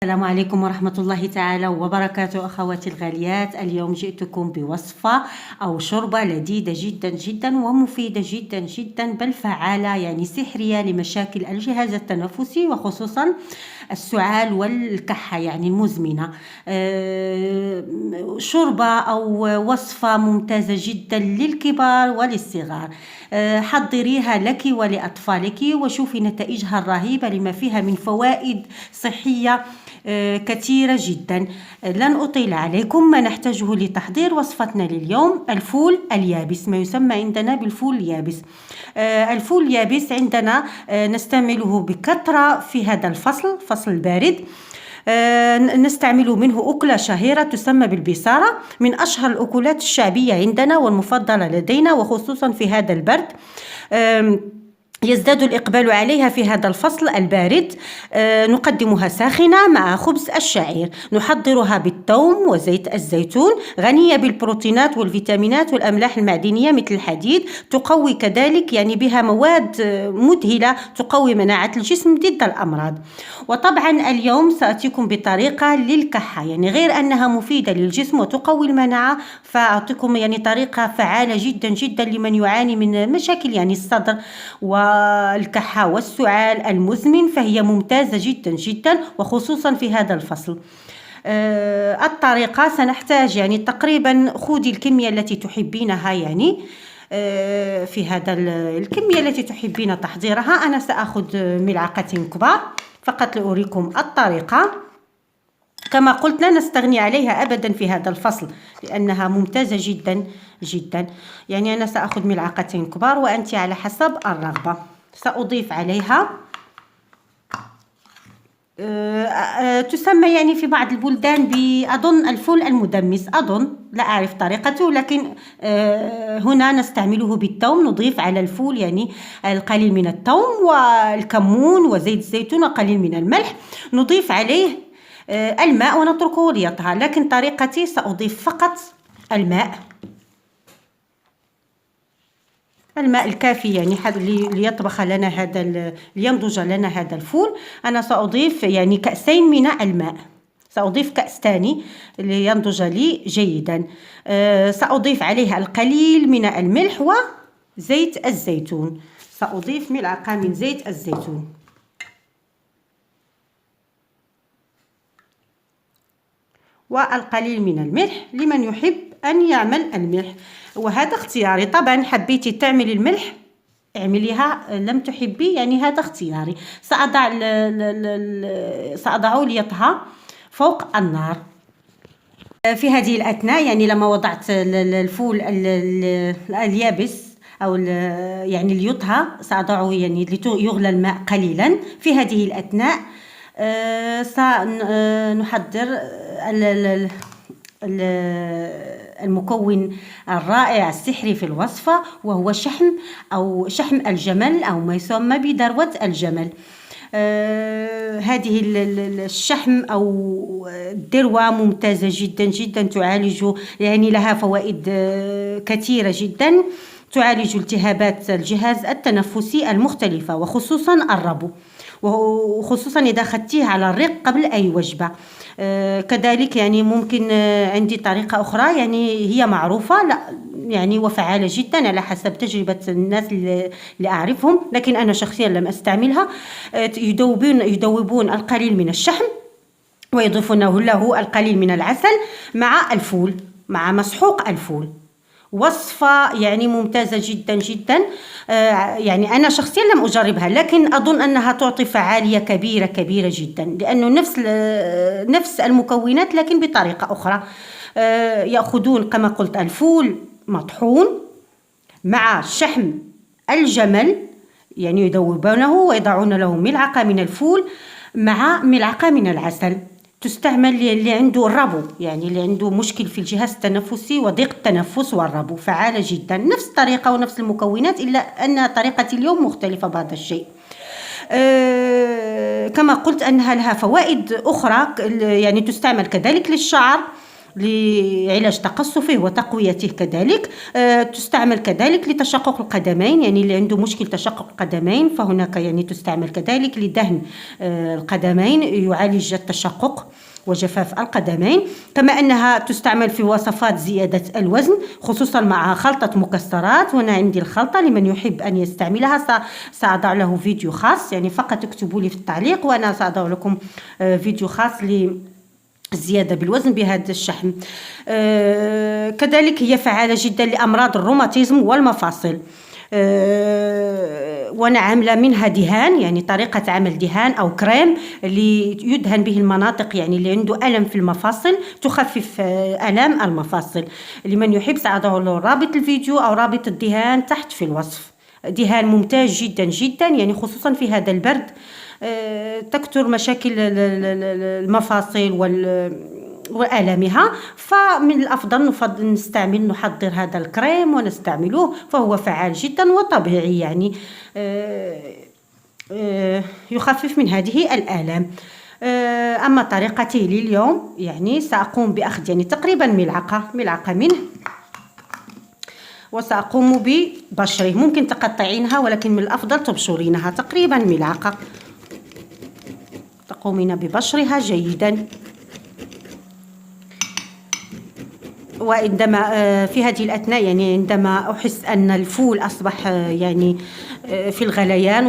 السلام عليكم ورحمة الله تعالى وبركاته أخواتي الغاليات. اليوم جئتكم بوصفة أو شوربة لذيذة جدا جدا ومفيدة جدا جدا، بل فعالة يعني سحرية لمشاكل الجهاز التنفسي وخصوصا السعال والكحة يعني المزمنة. شوربة أو وصفة ممتازة جدا للكبار وللصغار. حضريها لك ولأطفالك وشوفي نتائجها الرهيبة لما فيها من فوائد صحية كثيرة جدا. لن أطيل عليكم. ما نحتاجه لتحضير وصفتنا لليوم: الفول اليابس، ما يسمى عندنا بالفول اليابس. الفول اليابس عندنا نستعمله بكثرة في هذا الفصل البارد. نستعمل منه أكلة شهيرة تسمى بالبصارة، من أشهر الأكلات الشعبية عندنا والمفضلة لدينا وخصوصا في هذا البرد. يزداد الإقبال عليها في هذا الفصل البارد. نقدمها ساخنة مع خبز الشعير. نحضرها بالثوم وزيت الزيتون، غنية بالبروتينات والفيتامينات والأملاح المعدنية مثل الحديد. تقوي كذلك يعني بها مواد مذهلة تقوي مناعة الجسم ضد الأمراض. وطبعا اليوم سأتيكم بطريقة للكحة، يعني غير أنها مفيدة للجسم وتقوي المناعة، فأعطيكم يعني طريقة فعالة جدا جدا لمن يعاني من مشاكل يعني الصدر والكحة والسعال المزمن، فهي ممتازة جدا جدا وخصوصا في هذا الفصل. الطريقة سنحتاج يعني تقريبا خذي الكمية التي تحبينها، يعني في هذا الكمية التي تحبين تحضيرها. أنا سأخذ ملعقتين كبار فقط لأريكم الطريقة. كما قلت لا نستغني عليها أبدا في هذا الفصل لأنها ممتازة جدا جدا. يعني أنا سأخذ ملعقتين كبار وأنت على حسب الرغبة. سأضيف عليها تسمى يعني في بعض البلدان بأظن الفول المدمس، أظن لا أعرف طريقته، لكن هنا نستعمله بالثوم. نضيف على الفول يعني القليل من الثوم والكمون وزيت الزيتون وقليل من الملح. نضيف عليه الماء ونتركه ليطهى، لكن طريقتي سأضيف فقط الماء الكافي يعني ليطبخ لنا لينضج لنا هذا الفول. أنا سأضيف يعني كأسين من الماء، سأضيف كأس ثاني لينضج لي جيدا. سأضيف عليها القليل من الملح وزيت الزيتون. سأضيف ملعقة من زيت الزيتون والقليل من الملح لمن يحب أن يعمل الملح، وهذا اختياري. طبعا حبيتي تعملي الملح اعمليها، لم تحبي يعني هذا اختياري. سأضعه ليطهى فوق النار. في هذه الأثناء يعني لما وضعت الفول اليابس أو يعني ليطهى سأضعه يعني ليغلى الماء قليلا. في هذه الأثناء سنحضر المكون الرائع السحري في الوصفة، وهو شحم الجمل أو ما يسمى بذروة الجمل. هذه الشحم أو الذروة ممتازة جدا جدا، تعالج يعني لها فوائد كثيرة جدا، تعالج التهابات الجهاز التنفسي المختلفة وخصوصا الربو، وخصوصا إذا أخذتيه على الريق قبل أي وجبة. كذلك يعني ممكن عندي طريقة أخرى يعني هي معروفة لا يعني وفعالة جدا على حسب تجربة الناس اللي أعرفهم، لكن أنا شخصيا لم أستعملها. يذوبون القليل من الشحم ويضيفون له القليل من العسل مع الفول، مع مسحوق الفول. وصفة يعني ممتازة جدا جدا. يعني أنا شخصيا لم أجربها، لكن أظن أنها تعطي فعالية كبيرة كبيرة جدا، لأنه نفس المكونات لكن بطريقة أخرى. يأخذون كما قلت الفول مطحون مع شحم الجمل، يعني يذوبونه ويضعون له ملعقة من الفول مع ملعقة من العسل. تستعمل اللي عنده الربو، يعني اللي عنده مشكل في الجهاز التنفسي وضيق التنفس والربو. فعالة جدا، نفس الطريقة ونفس المكونات، إلا أن طريقة اليوم مختلفة بعض الشيء. كما قلت أنها لها فوائد أخرى، يعني تستعمل كذلك للشعر لعلاج تقصفه وتقويته كذلك. تستعمل كذلك لتشقق القدمين، يعني اللي عنده مشكل تشقق القدمين فهناك يعني تستعمل كذلك لدهن القدمين، يعالج التشقق وجفاف القدمين. كما أنها تستعمل في وصفات زيادة الوزن خصوصا مع خلطة مكسرات، وأنا عندي الخلطة لمن يحب أن يستعملها سأضع له فيديو خاص، يعني فقط اكتبوا لي في التعليق وأنا سأضع لكم فيديو خاص الزيادة بالوزن بهذا الشحم. كذلك هي فعالة جدا لأمراض الروماتيزم والمفاصل. وانا عامله منها دهان، يعني طريقه عمل دهان او كريم اللي يدهن به المناطق يعني اللي عنده الم في المفاصل، تخفف الام المفاصل. لمن يحب ساضع له رابط الفيديو او رابط الدهان تحت في الوصف. دهان ممتاز جدا جدا، يعني خصوصا في هذا البرد تكثر مشاكل المفاصل وآلامها، فمن الأفضل نحضر هذا الكريم ونستعمله، فهو فعال جدا وطبيعي، يعني يخفف من هذه الآلام. أما طريقتي لليوم يعني سأقوم بأخذ يعني تقريبا ملعقة منه، وسأقوم ببشره. ممكن تقطعينها ولكن من الأفضل تبشرينها تقريبا ملعقة، تقومين ببشرها جيدا. وعندما في هذه الأثناء يعني عندما أحس أن الفول أصبح يعني في الغليان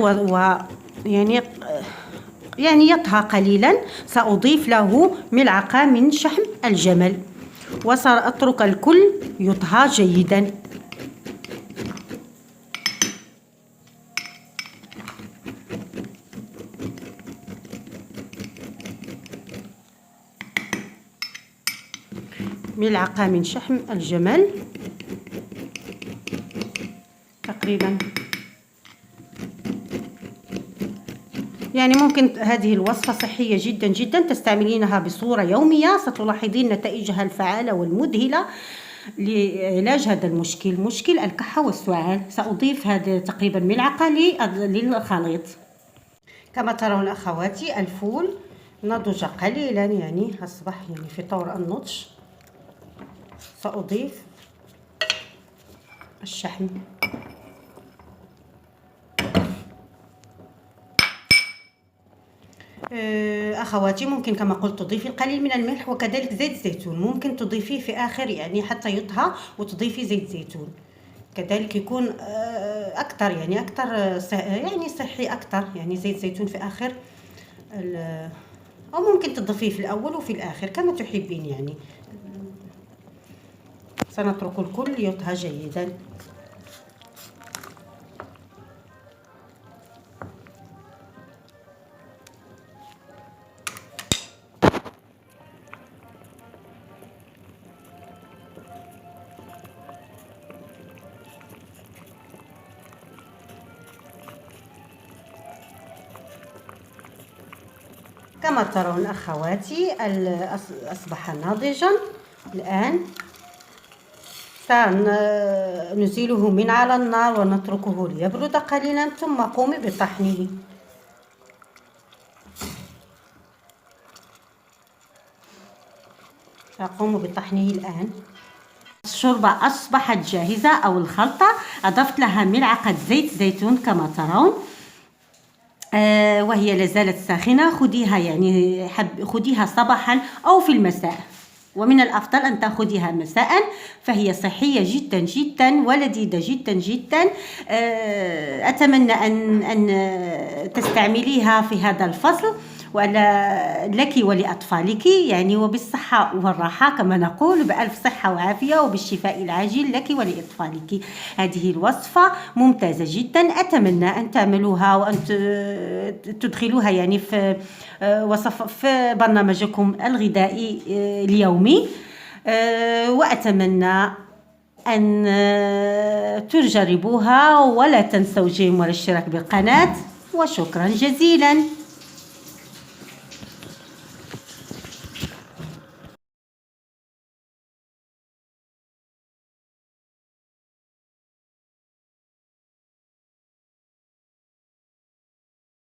يعني يطهى قليلا، سأضيف له ملعقة من شحم الجمل وسأترك الكل يطهى جيدا. ملعقة من شحم الجمل تقريبا، يعني ممكن هذه الوصفة صحية جدا جدا تستعملينها بصورة يومية، ستلاحظين نتائجها الفعالة والمذهلة لعلاج هذا المشكل، مشكل الكحة والسعال. سأضيف هذا تقريبا ملعقة للخليط. كما ترون أخواتي الفول نضج قليلا، يعني أصبح يعني في طور النضج. سأضيف الشحم، أخواتي ممكن كما قلت تضيفي القليل من الملح وكذلك زيت زيتون، ممكن تضيفيه في آخر يعني حتى يطهى وتضيفي زيت زيتون كذلك يكون أكثر، يعني أكثر يعني صحي أكثر، يعني زيت زيتون في آخر أو ممكن تضيفيه في الأول وفي الآخر كما تحبين يعني. سنترك الكل يطهى جيدا. كما ترون أخواتي أصبح ناضجا. الآن سنزيله من على النار ونتركه ليبرد قليلا، ثم قومي بطحنه. سأقوم بطحنه الآن. الشوربة أصبحت جاهزة أو الخلطة، أضفت لها ملعقة زيت زيتون كما ترون، وهي لازالت ساخنة. خذيها يعني خذيها صباحا أو في المساء، ومن الأفضل أن تأخذيها مساء، فهي صحية جدا جدا ولذيذة جدا جدا. أتمنى أن تستعمليها في هذا الفصل لك ولأطفالك، يعني وبالصحة والراحة كما نقول، بألف صحة وعافية وبالشفاء العاجل لك ولأطفالك. هذه الوصفة ممتازة جدا، أتمنى أن تعملوها وأن تدخلوها يعني في برنامجكم الغذائي اليومي، وأتمنى أن تجربوها، ولا تنسوا الاشتراك بالقناة، وشكرا جزيلا.